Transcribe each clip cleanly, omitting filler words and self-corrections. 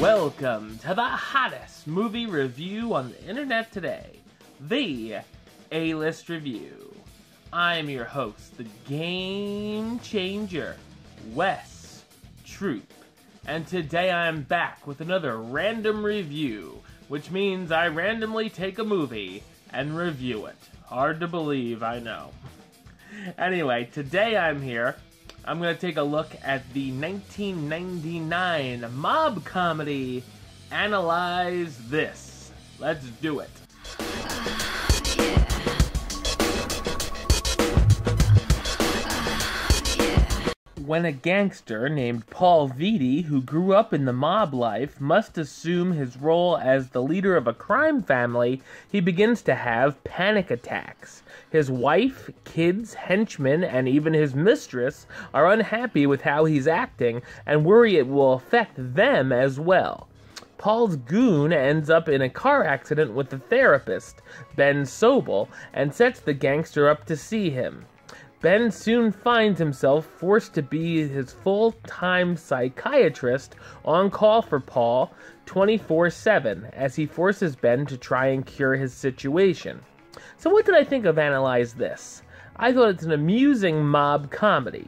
Welcome to the hottest movie review on the internet today, the A-List Review. I'm your host, the Game Changer, Wes Troop, and today I'm back with another random review, which means I randomly take a movie and review it. Hard to believe, I know. Anyway, today I'm going to take a look at the 1999 mob comedy, Analyze This. Let's do it. When a gangster named Paul Vitti, who grew up in the mob life, must assume his role as the leader of a crime family, he begins to have panic attacks. His wife, kids, henchmen, and even his mistress are unhappy with how he's acting and worry it will affect them as well. Paul's goon ends up in a car accident with the therapist, Ben Sobel, and sets the gangster up to see him. Ben soon finds himself forced to be his full-time psychiatrist on call for Paul 24/7 as he forces Ben to try and cure his situation. So what did I think of Analyze This? I thought it's an amusing mob comedy.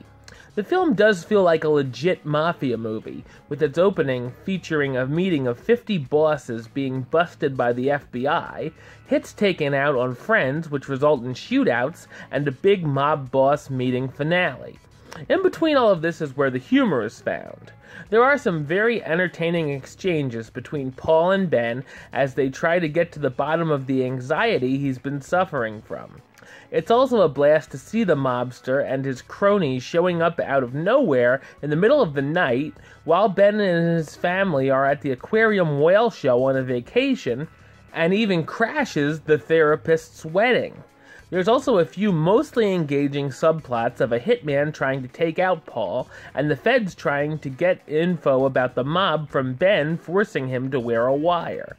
The film does feel like a legit mafia movie, with its opening featuring a meeting of 50 bosses being busted by the FBI, hits taken out on friends which result in shootouts, and a big mob boss meeting finale. In between all of this is where the humor is found. There are some very entertaining exchanges between Paul and Ben as they try to get to the bottom of the anxiety he's been suffering from. It's also a blast to see the mobster and his cronies showing up out of nowhere in the middle of the night while Ben and his family are at the aquarium whale show on a vacation, and even crashes the therapist's wedding. There's also a few mostly engaging subplots of a hitman trying to take out Paul, and the feds trying to get info about the mob from Ben forcing him to wear a wire.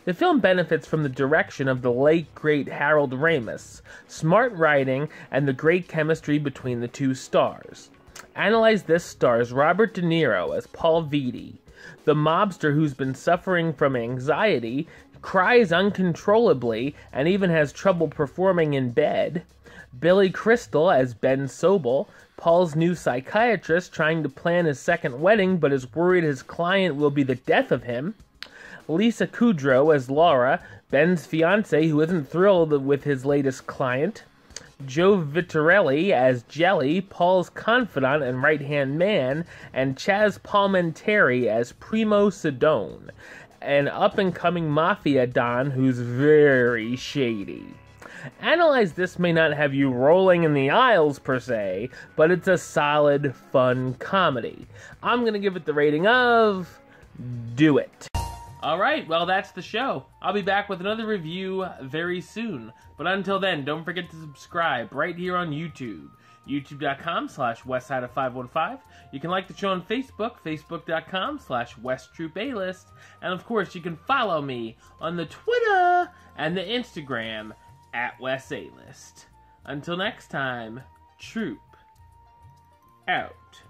The film benefits from the direction of the late, great Harold Ramis, smart writing, and the great chemistry between the two stars. Analyze This stars Robert De Niro as Paul Vitti, the mobster who's been suffering from anxiety, cries uncontrollably, and even has trouble performing in bed. Billy Crystal as Ben Sobel, Paul's new psychiatrist trying to plan his second wedding but is worried his client will be the death of him. Lisa Kudrow as Laura, Ben's fiancée who isn't thrilled with his latest client. Joe Vittorelli as Jelly, Paul's confidant and right-hand man, and Chaz Palminteri as Primo Sedone, an up-and-coming mafia don who's very shady. Analyze This may not have you rolling in the aisles per se, but it's a solid, fun comedy. I'm gonna give it the rating of... do it. Alright, well that's the show. I'll be back with another review very soon. But until then, don't forget to subscribe right here on YouTube. youtube.com/westside515. You can like the show on Facebook, facebook.com/WesTroopAlist. And of course, you can follow me on the Twitter and the Instagram @WesAlist. Until next time, Troop out.